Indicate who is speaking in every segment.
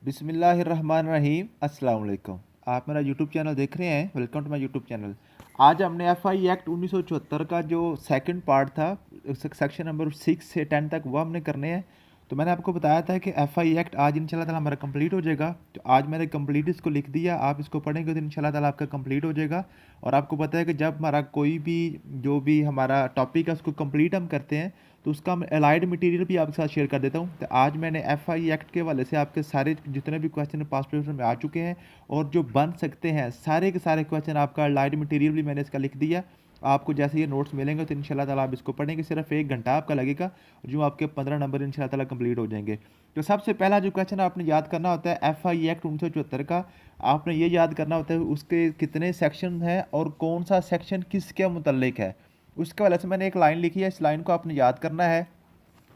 Speaker 1: बिस्मिल्लाहिर्रहमानिर्रहीम अस्सलाम वालेकुम। आप मेरा यूट्यूब चैनल देख रहे हैं, welcome to my YouTube channel. आज हमने एफआई एक्ट 1974 का जो सेकंड पार्ट था, सेक्शन नंबर 6 से 10 तक, वो हमने करने हैं। तो मैंने आपको बताया था कि एफआई एक्ट आज इंशाल्लाह ताला हमारा कंप्लीट हो जाएगा। तो आज मैंने कंप्लीट इसको लिख दिया, आप इसको पढ़ेंगे तो इंशाल्लाह ताला आपका कंप्लीट हो जाएगा। और आपको पता है कि जब हमारा कोई भी जो भी हमारा टॉपिक है उसको कंप्लीट हम करते हैं तो उसका मैं अलाइड मटेरियल भी आपके साथ शेयर कर देता हूँ। तो आज मैंने एफआई एक्ट के हवाले से आपके सारे जितने भी क्वेश्चन पास्ट पेपर में आ चुके हैं और जो बन सकते हैं सारे के सारे क्वेश्चन, आपका अलाइड मटेरियल भी मैंने इसका लिख दिया। आपको जैसे ये नोट्स मिलेंगे तो इंशाल्लाह ताला आप इसको पढ़ेंगे, सिर्फ 1 घंटा आपका लगेगा, जो आपके 15 नंबर इंशाल्लाह ताला कंप्लीट हो जाएंगे। तो सबसे पहला जो क्वेश्चन आपने याद करना होता है एफआई एक्ट 1974 का, आपने ये याद करना होता है उसके कितने सेक्शन हैं और कौन सा सेक्शन किसके मुतल्लिक है। उसके वजह से मैंने एक लाइन लिखी है, इस लाइन को आपने याद करना है।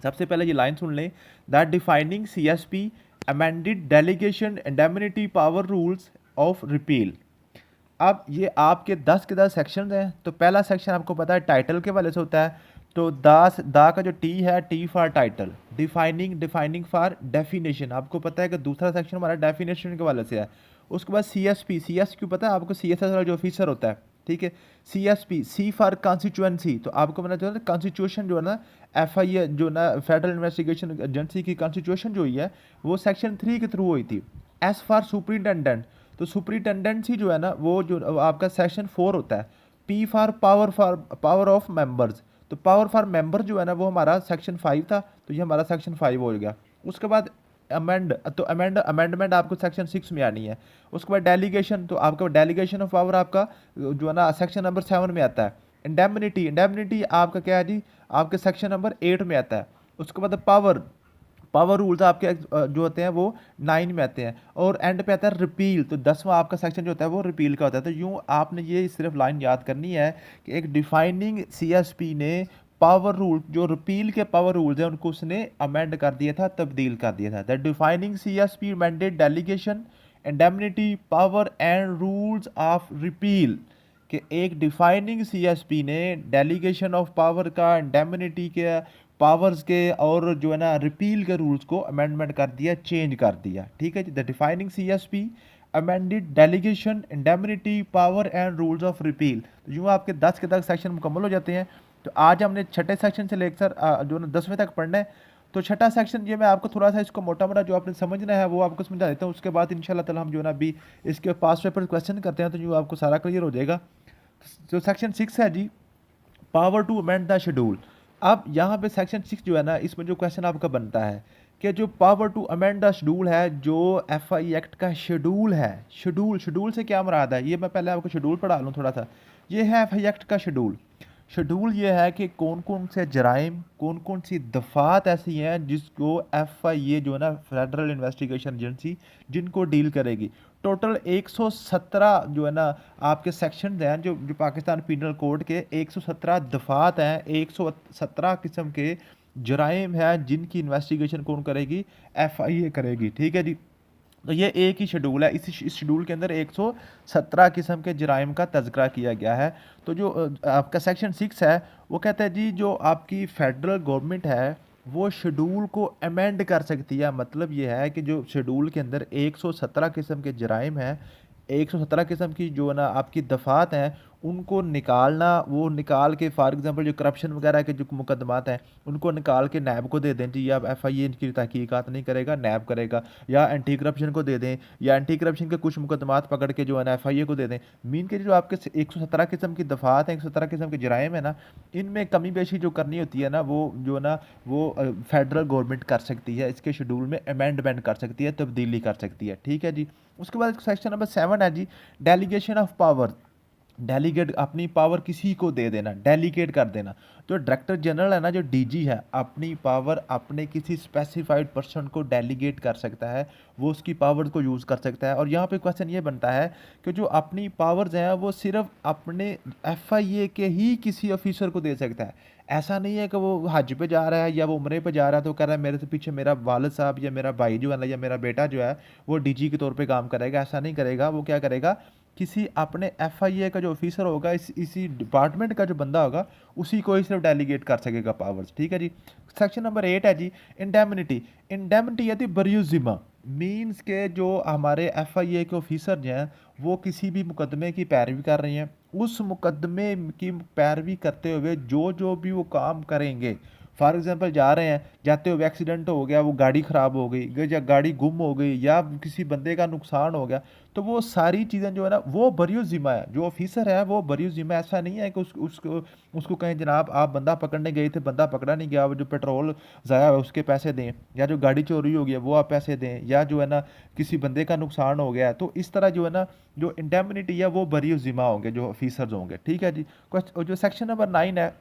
Speaker 1: सबसे पहले ये लाइन सुन लें, that defining CSP amended delegation indemnity power rules of repeal. अब ये आपके 10 के 10 सेक्शन हैं। तो पहला सेक्शन आपको पता है टाइटल के वाले से होता है। तो दा का जो टी है, T for title, defining for definition. आपको पता है कि दूसरा सेक्शन हमारा डेफिनेशन के वाले से है। उसके बाद सीएसपी, क्यों पता है आपको, सीएसएस वाला जो ऑफिसर होता है, ठीक है। CSP, C for constituency. तो आपको पता चला कॉन्स्टिट्यूशन जो है ना, एफआई जो ना फेडरल इन्वेस्टिगेशन एजेंसी की कॉन्स्टिट्यूशन जो हुई है वो सेक्शन 3 के थ्रू हुई थी। एस फॉर सुपरिटेंडेंट, तो सुपरिटेंडेंसी जो है ना वो जो आपका सेक्शन 4 होता है। P for power of members, तो पावर फॉर मेंबर जो है ना वो हमारा सेक्शन 5 था, तो ये हमारा सेक्शन 5 हो गया। उसके बाद अमेंडमेंट आपको सेक्शन 6 में आनी है। उसके बाद डेलीगेशन, तो आपका डेलीगेशन ऑफ पावर आपका जो है ना सेक्शन नंबर 7 में आता है। इंडेमनिटी आपका क्या है जी, आपके सेक्शन नंबर 8 में आता है। उसके बाद पावर रूल्स आपके जो होते हैं वो 9 में आते हैं। और एंड पे आता है रिपील, तो 10वां आपका सेक्शन जो होता है वो रिपील का होता है। तो यूँ आपने ये सिर्फ लाइन याद करनी है कि एक डिफाइनिंग सीएसपी ने पावर रूल, जो रिपील के पावर रूल्स हैं उनको उसने अमेंड कर दिया था, तब्दील कर दिया था। The defining CSP mandate delegation indemnity power and rules of repeal, कि एक डिफाइनिंग सीएसपी ने डेलीगेशन ऑफ पावर का, इंडेमनिटी के पावर्स के और जो है ना रिपील के रूल्स को अमेंडमेंट कर दिया, चेंज कर दिया, ठीक है जी। The defining CSP amended delegation indemnity power and rules of repeal. तो यूँ आपके 10 के 10 सेक्शन मुकम्मल हो जाते हैं। तो आज हमने छठे सेक्शन से लेकर जो ना 10वें तक पढ़ना है। तो छठा सेक्शन ये मैं आपको थोड़ा सा इसको मोटा मोटा जो आपने समझना है वो आपको समझा देता हूँ। उसके बाद इंशाल्लाह ताला हम जो ना अभी इसके पास पेपर क्वेश्चन करते हैं तो यूँ आपको सारा क्लियर हो जाएगा। जो सेक्शन 6 है जी, power to amend the schedule. अब यहाँ पे सेक्शन 6 जो है ना, इसमें जो क्वेश्चन आपका बनता है कि जो power to amend the schedule है, जो एफआई एक्ट का शेड्यूल है, शेड्यूल से क्या मुराद है, ये मैं पहले आपको शेड्यूल पढ़ा लूँ थोड़ा सा। ये है एफआई एक्ट का शेड्यूल। शेड्यूल ये है कि कौन कौन से जराइम, कौन कौन सी दफ़ात ऐसी हैं जिसको एफआईए जो है ना फेडरल इन्वेस्टिगेशन एजेंसी जिनको डील करेगी। टोटल 117 जो है ना आपके सेक्शन हैं, जो पाकिस्तान पीनल कोड के 117 दफ़ात हैं, 117 किस्म के जराइम हैं जिनकी इन्वेस्टिगेशन कौन करेगी, एफआईए करेगी, ठीक है जी। तो ये एक ही शेड्यूल है, इस शेड्यूल के अंदर 117 किस्म के जराइम का तज़किरा किया गया है। तो जो आपका सेक्शन 6 है वो कहता है जी, जो आपकी फेडरल गवर्नमेंट है वो शेड्यूल को अमेंड कर सकती है। मतलब ये है कि जो शेड्यूल के अंदर 117 किस्म के जराइम हैं, 117 किस्म की जो है ना आपकी दफ़ात हैं, उनको निकालना, वो निकाल के फॉर एग्जांपल जो करप्शन वगैरह के जो मुकदमात हैं उनको निकाल के नैब को दे दें जी, या एफआईए इनकी तहकीकात नहीं करेगा, नैब करेगा। या एंटी करप्शन को दे दें, या एंटी करप्शन के कुछ मुकदमात पकड़ के जो है ना एफआईए को दे दें। मीन के जो आपके 117 किस्म की दफ़ात हैं, 117 किस्म के जराइम है ना, इनमें कमी बेशी जो करनी होती है ना, वो जो है ना वो फेडरल गवर्नमेंट कर सकती है, इसके शेड्यूल में अमेंडमेंट कर सकती है, तब्दीली कर सकती है, ठीक है जी। उसके बाद सेक्शन नंबर 7 है जी, डेलीगेशन ऑफ पावर। डेलीगेट, अपनी पावर किसी को दे देना, डेलीगेट कर देना। तो डायरेक्टर जनरल है ना, जो डीजी है, अपनी पावर अपने किसी स्पेसिफाइड पर्सन को डेलीगेट कर सकता है, वो उसकी पावर को यूज़ कर सकता है। और यहाँ पे क्वेश्चन ये बनता है कि जो अपनी पावर्स हैं वो सिर्फ अपने एफआईए के ही किसी ऑफिसर को दे सकता है। ऐसा नहीं है कि वो हज पे जा रहा है या वो उम्रे पे जा रहा है तो कह रहा है मेरे से पीछे मेरा वालिद साहब या मेरा भाई जो है ना या मेरा बेटा जो है वो डीजी के तौर पे काम करेगा। ऐसा नहीं करेगा। वो क्या करेगा, किसी अपने एफआईए का जो ऑफिसर होगा, इसी डिपार्टमेंट का जो बंदा होगा, उसी को ही सिर्फ डेलीगेट कर सकेगा पावर्स, ठीक है जी। सेक्शन नंबर 8 है जी, इंडेमनिटी। इंडेमनिटी यानी बरियो जिम्मा। मीन्स के जो हमारे एफआईए के ऑफिसर हैं वो किसी भी मुकदमे की पैरवी कर रहे हैं, उस मुकदमे की पैरवी करते हुए जो जो भी वो काम करेंगे, फॉर एग्जांपल जा रहे हैं, जाते हुए एक्सीडेंट हो गया, वो गाड़ी ख़राब हो गई या गाड़ी गुम हो गई या किसी बंदे का नुकसान हो गया, तो वो सारी चीज़ें जो है ना वो बरियो ज़िम्मा है, जो ऑफिसर है वो बरियो ज़िम्मा है। ऐसा नहीं है कि उसको उसको कहें जनाब आप बंदा पकड़ने गए थे, बंदा पकड़ा नहीं गया, वो जो पेट्रोल ज़ाया है उसके पैसे दें, या जो गाड़ी चोरी हो गई है वो आप पैसे दें, या जो है ना किसी बंदे का नुकसान हो गया है, तो इस तरह जो है ना जो इंडेमनिटी है वो बरी ज़िम्मा होंगे जो ऑफिसर्स होंगे। ठीक है जी। जो सेक्शन नंबर 9 है,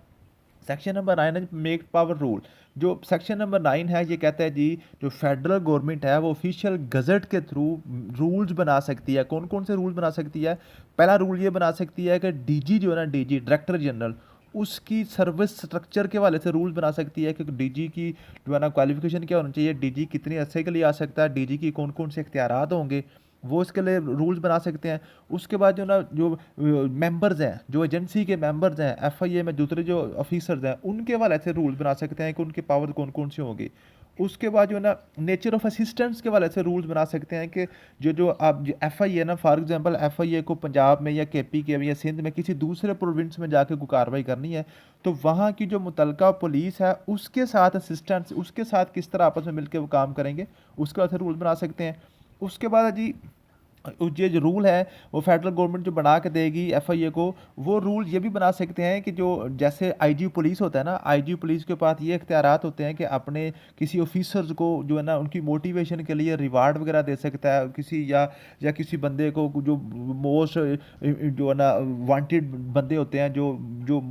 Speaker 1: सेक्शन नंबर 9 है मेक पावर रूल। जो सेक्शन नंबर 9 है ये कहता है जी जो फेडरल गवर्नमेंट है वो ऑफिशियल गजट के थ्रू रूल्स बना सकती है। कौन कौन से रूल्स बना सकती है? पहला रूल ये बना सकती है कि डीजी जो है ना, डीजी डायरेक्टर जनरल, उसकी सर्विस स्ट्रक्चर के वाले से रूल्स बना सकती है कि डीजी की जो है ना क्वालिफिकेशन क्या होनी चाहिए, डीजी कितने अरसे के लिए आ सकता है, डीजी की कौन कौन से इख्तियारात होंगे, वो इसके लिए रूल्स बना सकते हैं। उसके बाद जो ना जो मेंबर्स हैं, जो एजेंसी के मेंबर्स हैं एफआईए में, दूसरे जो ऑफिसर्स हैं, उनके वाले से रूल्स बना सकते हैं कि उनके पावर कौन कौन से होंगे। उसके बाद जो है ना नेचर ऑफ असिस्टेंस के वाले से रूल्स बना सकते हैं कि जो जो आप एफ आई ए ना, फॉर एग्जांपल एफ आई ए को पंजाब में या के पी के या सिंध में किसी दूसरे प्रोविंस में जाके कोई कार्रवाई करनी है, तो वहाँ की जो मुतलका पुलिस है उसके साथ असिस्टेंस, उसके साथ किस तरह आपस में मिलकर वो काम करेंगे, उसके बाद रूल्स बना सकते हैं। उसके बाद जी ये जो रूल है वो फेडरल गवर्नमेंट जो बना के देगी एफआईए को, वो रूल ये भी बना सकते हैं कि जो जैसे आईजी पुलिस होता है ना, आईजी पुलिस के पास ये इख्तियारात होते हैं कि अपने किसी ऑफिसर्स को जो है ना उनकी मोटिवेशन के लिए रिवार्ड वगैरह दे सकता है, किसी या किसी बंदे को जो मोस्ट जो है ना वांटेड बंदे होते हैं, जो जो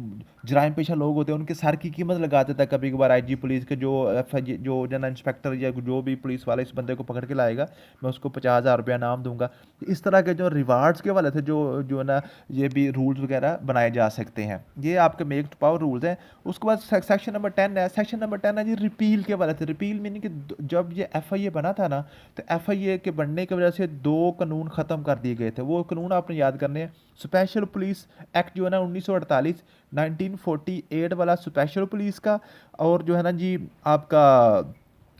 Speaker 1: जराइम पेशा लोग होते हैं, उनके सर की कीमत लगा देता है कभी कभार आईजी पुलिस के। जो एफआईए जो जना इंस्पेक्टर या जो भी पुलिस वाला इस बंदे को पकड़ के लाएगा, मैं उसको 50,000 रुपया इनाम दूंगा। इस तरह के जो रिवार्ड्स के वाले थे जो जो है ना ये भी रूल्स वगैरह बनाए जा सकते हैं। ये आपके मेक पावर रूल्स हैं। उसके बाद सेक्शन नंबर 10 है, सेक्शन नंबर 10 है जी रिपील के वाले थे। रिपील मीनिंग कि जब ये एफआईए बना था ना, तो एफआईए के बनने की वजह से 2 कानून ख़त्म कर दिए गए थे। वो कानून आपने याद करने हैं। स्पेशल पुलिस एक्ट जो है ना 1948 1948 वाला स्पेशल पुलिस का, और जो है ना जी आपका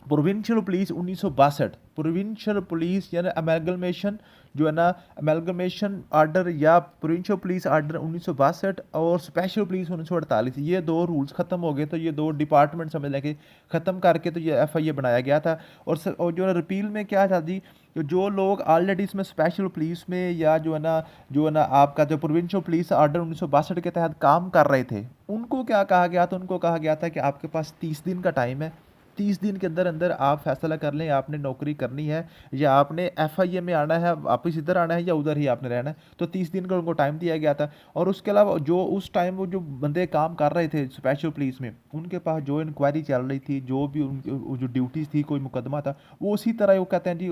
Speaker 1: प्रोविंशियल पुलिस 1962, प्रोविंशियल पुलिस यानी अमेलगमेशन जो है ना, अमेलगमेशन आर्डर या प्रोविंशियल पुलिस आर्डर 1962 और स्पेशल पुलिस 1948, ये 2 रूल्स ख़त्म हो गए। तो ये 2 डिपार्टमेंट समझ लें कि ख़त्म करके तो ये एफआईए बनाया गया था। और जो रिपील में क्या था जी, तो जो लोग ऑलरेडी इसमें स्पेशल पुलिस में या जो है ना आपका जो प्रोविंशियल पुलिस आर्डर 1962 के तहत काम कर रहे थे, उनको क्या कहा गया था? उनको कहा गया था कि आपके पास 30 दिन का टाइम है, 30 दिन के अंदर अंदर आप फैसला कर लें आपने नौकरी करनी है या आपने एफआईए में आना है, वापस इधर आना है या उधर ही आपने रहना है। तो 30 दिन का उनको टाइम दिया गया था। और उसके अलावा जो उस टाइम वो जो बंदे काम कर रहे थे स्पेशल पुलिस में, उनके पास जो इंक्वायरी चल रही थी, जो भी उनकी जो ड्यूटीज़ थी, कोई मुकदमा था, वो उसी तरह वो कहते हैं जी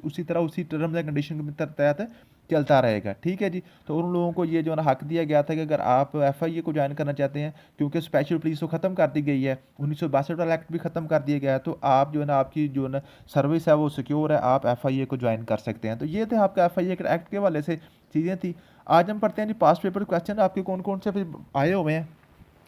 Speaker 1: उसी तरह उसी टर्म्स एंड कंडीशन के तहत चलता रहेगा। ठीक है जी। तो उन लोगों को ये जो है ना हक दिया गया था कि अगर आप एफआईए को ज्वाइन करना चाहते हैं, क्योंकि स्पेशल पुलिस तो ख़त्म कर दी गई है, 1962 वाला एक्ट भी ख़त्म कर दिया गया है, तो आप जो है ना आपकी जो है ना सर्विस है वो सिक्योर है, आप एफआईए को ज्वाइन कर सकते हैं। तो ये थे आपका एफआईए के एक्ट के हवाले से चीज़ें थी। आज हम पढ़ते हैं जी पास्ट पेपर क्वेश्चन आपके कौन कौन से आए हुए हैं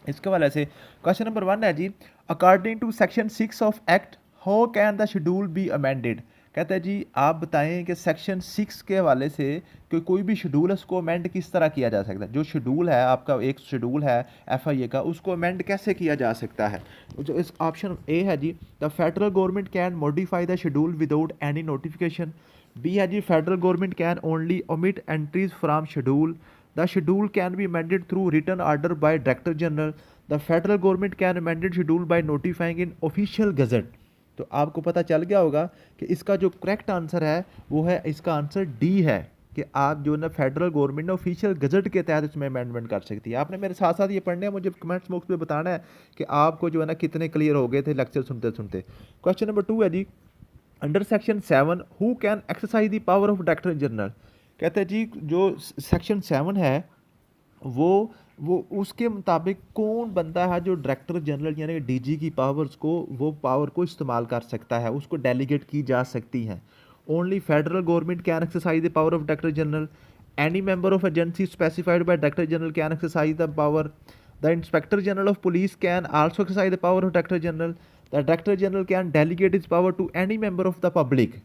Speaker 1: इसके हवाले से। क्वेश्चन नंबर 1 है जी, according to section 6 of act how can the schedule be amended. कहता है जी आप बताएं कि सेक्शन 6 के हवाले से कि कोई भी शेड्यूल है उसको अमेंड किस तरह किया जा सकता है। जो शेड्यूल है आपका, एक शेड्यूल है एफआईए का, उसको अमेंड कैसे किया जा सकता है। जो इस ऑप्शन ए है जी, the federal government can modify the schedule without any notification. B है जी, federal government can only omit entries from schedule. The schedule can be amended through written order by director general. The federal government can amended schedule by notifying in official gazette. तो आपको पता चल गया होगा कि इसका जो करेक्ट आंसर है वो है, इसका आंसर डी है कि आप जो ना फेडरल गवर्नमेंट ने ऑफिशियल गजट के तहत इसमें अमेंडमेंट कर सकती है। आपने मेरे साथ साथ ये पढ़ने हैं, मुझे कमेंट्स बॉक्स में बताना है कि आपको जो है ना कितने क्लियर हो गए थे लेक्चर सुनते सुनते। क्वेश्चन नंबर 2 है जी, under section 7 who can exercise the power of director general. कहते हैं जी जो सेक्शन 7 है वो उसके मुताबिक कौन बंदा है जो डायरेक्टर जनरल यानी डीजी की पावर्स को, वो पावर को इस्तेमाल कर सकता है, उसको डेलीगेट की जा सकती हैं। Only federal government can exercise the power of director general. Any member of agency specified by director general can exercise the power. The inspector general of police can also exercise the power of director general. The director general can delegate is power to any member of the public.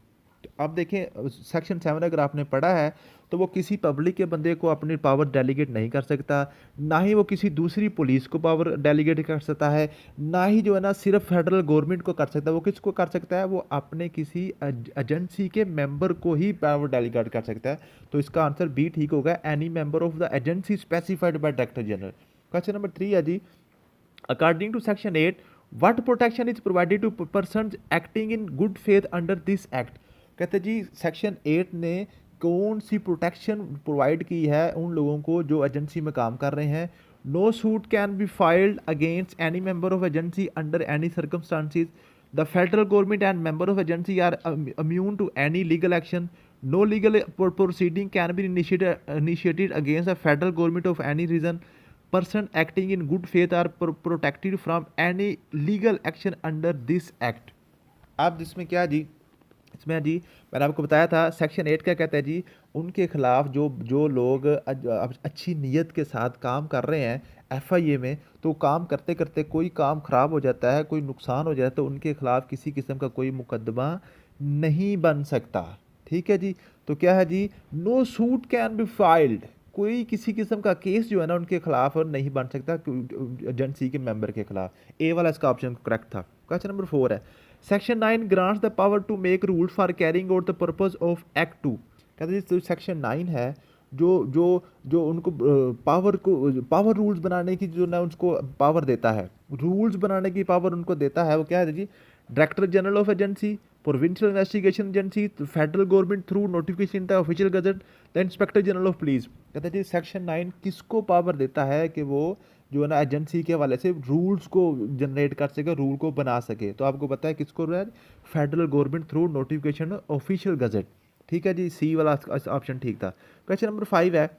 Speaker 1: अब देखें section 7 अगर आपने पढ़ा है तो वो किसी public के बंदे को अपनी पावर डेलीगेट नहीं कर सकता, ना ही वो किसी दूसरी पुलिस को पावर डेलीगेट कर सकता है, ना ही जो है ना सिर्फ फेडरल गवर्नमेंट को कर सकता है। वो किसको कर सकता है? वो अपने किसी एजेंसी के मेंबर को ही पावर डेलीगेट कर सकता है। तो इसका आंसर बी ठीक होगा, any member of the agency specified by director general. Question number 3 है जी, according to section 8 what protection is provided to persons acting in good faith under this act. कहते जी सेक्शन 8 ने कौन सी प्रोटेक्शन प्रोवाइड की है उन लोगों को जो एजेंसी में काम कर रहे हैं। No suit can be filed against any member of agency under any circumstances, the federal government and member of agency are immune to any legal action, no legal proceeding can be initiated against the federal government of any reason, person acting in good faith are protected from any legal action under this act। अब इसमें क्या है जी, इसमें जी मैंने आपको बताया था section 8 क्या कहता है जी, उनके खिलाफ जो लोग अच्छी नीयत के साथ काम कर रहे हैं एफआईए में, तो काम करते करते कोई काम खराब हो जाता है, कोई नुकसान हो जाता है, तो उनके खिलाफ किसी किस्म का कोई मुकदमा नहीं बन सकता। ठीक है जी, तो क्या है जी, no suit can be filed, कोई किसी किस्म का केस जो है ना उनके खिलाफ नहीं बन सकता एजेंसी के मेंबर के खिलाफ। ए वाला इसका ऑप्शन करेक्ट था। क्वेश्चन नंबर 4 है, section 9 grants the power to make rules for carrying out the purpose of act 2। कहते हैं जो सेक्शन 9 है जो जो जो उनको पावर रूल्स बनाने की जो ना उसको पावर देता है, रूल्स बनाने की पावर उनको देता है, वो क्या है जी, director general of agency, provincial investigation agency, federal government through notification the official gazette, the inspector general of police. कहते हैं जी सेक्शन 9 किसको पावर देता है कि वो जो है ना एजेंसी के हवाले से रूल्स को जनरेट कर सके, रूल को बना सके। तो आपको पता है किसको, federal government through notification official gazette. ठीक है जी, सी वाला ऑप्शन ठीक था। क्वेश्चन नंबर 5 है,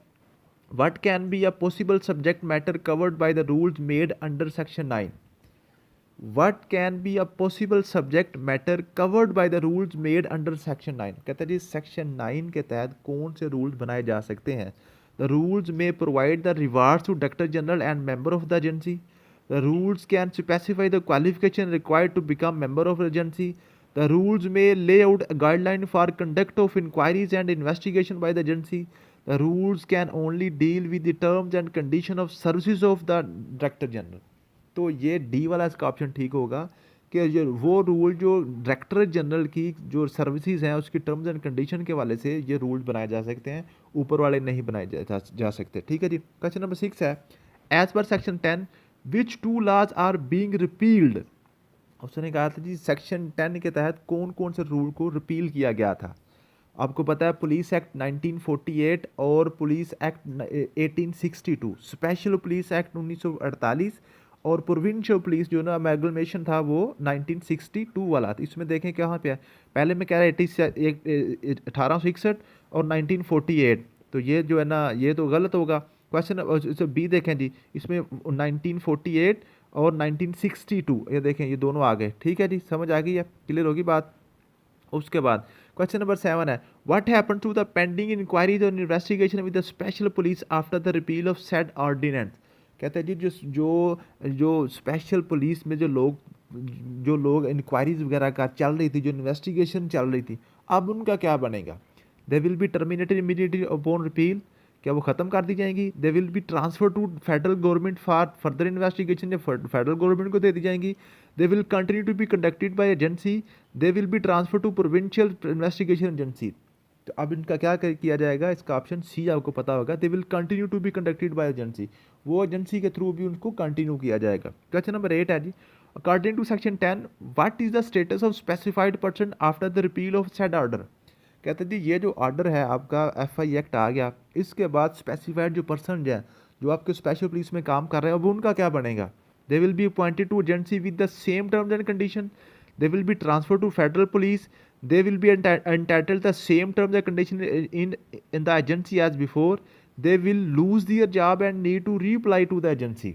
Speaker 1: what can be a possible subject matter covered by the rules made under section 9। What can be a possible subject matter covered by the rules made under section 9। कहते हैं जी section 9 के तहत कौन से rules बनाए जा सकते हैं। The rules may provide the rewards to Director General and member of the agency. The rules can specify the qualification required to become member of the agency. The rules may lay out a guideline for conduct of inquiries and investigation by the agency. The rules can only deal with the terms and condition of services of the Director General। तो ये D वाला इसका option ठीक होगा कि जो वो rule जो डायरेक्टर जनरल की जो सर्विसेज हैं उसकी टर्म्स एंड कंडीशन के वाले से ये रूल बनाए जा सकते हैं, ऊपर वाले नहीं बनाए जा सकते। ठीक है जी। क्वेश्चन नंबर 6 है, as per section 10 which 2 laws are being repealed. उसने कहा था जी सेक्शन 10 के तहत कौन कौन से रूल को रिपील किया गया था। आपको पता है पुलिस एक्ट 1948 और police act 1862, special police act 1948 और प्रोविंशियल पुलिस जो ना अमेगलमेशन था वो 1962 वाला था। इसमें देखें कहाँ पे है, पहले में कह रहा है 1861 और 1948, तो ये जो है ना ये तो गलत होगा। क्वेश्चन बी देखें जी, इसमें 1948 और 1962 ये देखें ये दोनों आ गए। ठीक है जी, समझ आ गई है, क्लियर होगी बात। उसके बाद क्वेश्चन नंबर 7 है, what happened to the pending inquiries और investigation with the special police after the repeal of said ordinance. कहते हैं जी जो जो स्पेशल पुलिस में जो लोग इंक्वायरीज वगैरह का चल रही थी, जो इन्वेस्टिगेशन चल रही थी, अब उनका क्या बनेगा। They will be terminated immediately upon repeal, क्या वो ख़त्म कर दी जाएंगी। They will be transfer to federal government for further investigation, या फेडरल गवर्नमेंट को दे दी जाएंगी। They will continue to be conducted by agency. They will be transfer to provincial investigation agency. तो अब इनका क्या किया जाएगा, इसका ऑप्शन सी आपको पता होगा, they will continue to be conducted by agency, वो एजेंसी के थ्रू भी उनको कंटिन्यू किया जाएगा। क्वेश्चन नंबर 8 है जी, according to section 10 what is the status of specified person after the repeal of said order. कहते हैं जी ये जो ऑर्डर है आपका एफआई एक्ट आ गया, इसके बाद स्पेसिफाइड जो पर्सन है जो आपके स्पेशल पुलिस में काम कर रहे हैं, अब उनका क्या बनेगा। They will be appointed to agency with the same terms and condition. They will be transfer to federal police. They will be entitled the same terms and conditions in the agency as before. They will lose their job and need to reapply to the agency।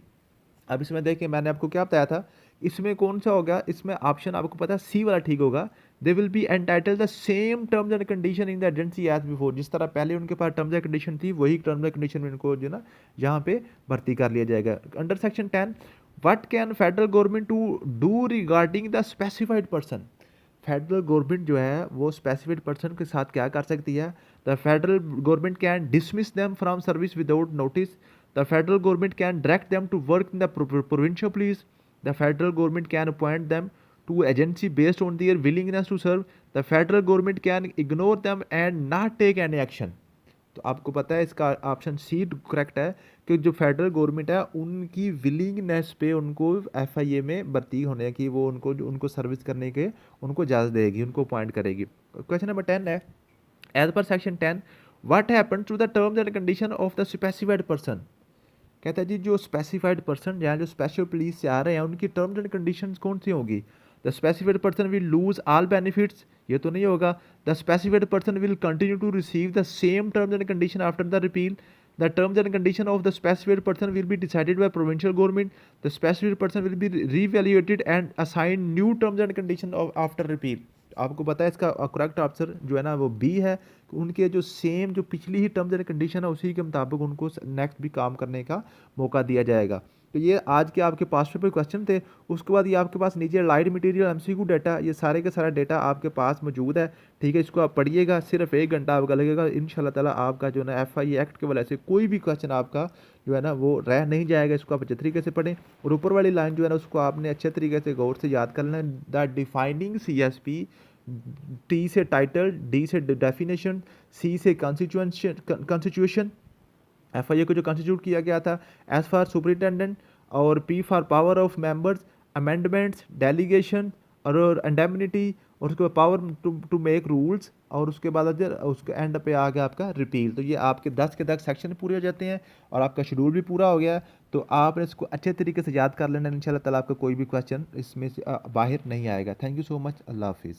Speaker 1: अब इसमें देखिए मैंने आपको क्या बताया था, इसमें कौन सा होगा, इसमें ऑप्शन आपको पता है सी वाला ठीक होगा। They will be entitle the same terms and condition in the agency as before, जिस तरह पहले उनके पास टर्म्स एंड कंडीशन थी वही टर्म्स एंड कंडीशन में इनको जो ना यहाँ पे भर्ती कर लिया जाएगा। Under section 10 what can federal government to do regarding the specified person. Federal government जो है वो स्पेसिफिक पर्सन के साथ क्या कर सकती है, the federal government can dismiss them from service without notice, the federal government can direct them to work in the provincial police, the federal government can appoint them to agency based on their willingness to serve, the federal government can ignore them and not take any action। तो आपको पता है इसका option C correct है कि जो federal government है उनकी विलिंगनेस पे उनको एफआईए में भर्ती होने की वो उनको सर्विस करने के उनको इजाज़त देगी, उनको अपॉइंट करेगी। क्वेश्चन नंबर 10 है, as per section 10 what happen to the terms and condition of the specified person. कहता है जी जो स्पेसिफाइड पर्सन या जो स्पेशल पुलिस से आ रहे हैं उनकी टर्म्स एंड कंडीशंस कौन सी होगी। The specified person will lose all benefits, ये तो नहीं होगा। The specified person will continue to receive the same terms and condition after the repeal. The terms and condition of the specified person will be decided by provincial government. The specified person will be reevaluated and assign new terms and condition after repeal. आपको पता है इसका correct answer जो है ना वो B है। उनके जो सेम जो पिछली ही टर्म्स एंड कंडीशन है उसी के मुताबिक उनको नेक्स्ट भी काम करने का मौका दिया जाएगा। तो ये आज के आपके पास पेपर क्वेश्चन थे। उसके बाद ये आपके पास नीचे लाइट मटेरियल एमसीक्यू डाटा, ये सारे का सारा डाटा आपके पास मौजूद है। ठीक है, इसको आप पढ़िएगा, सिर्फ 1 घंटा आपका लगेगा। इंशाल्लाह ताला आपका जो है ना एफआई एक्ट के वजह से कोई भी क्वेश्चन आपका जो है ना वो रह नहीं जाएगा। इसको आप अच्छे तरीके से पढ़ें और ऊपर वाली लाइन जो है ना उसको आपने अच्छे तरीके से गौर से याद कर लेना। द डिफाइनिंग CSP, टी से टाइटल, डी से डेफिनेशन, सी से कॉन्स्टिट्यूशन, एफआईए को जो कॉन्स्टिट्यूट किया गया था, एस फॉर सुपरिटेंडेंट और P for power of members, amendments, delegation और इंडेमनिटी और उसके बाद पावर टू मेक रूल्स और उसके बाद उसके एंड पे आ गया आपका रिपील। तो ये आपके 10 के 10 सेक्शन पूरे हो जाते हैं और आपका शेड्यूल भी पूरा हो गया है। तो आपने इसको अच्छे तरीके से याद कर लेना, इंशाल्लाह ताला आपका कोई भी क्वेश्चन इसमें से बाहर नहीं आएगा। थैंक यू सो मच, अल्लाह हाफिज़।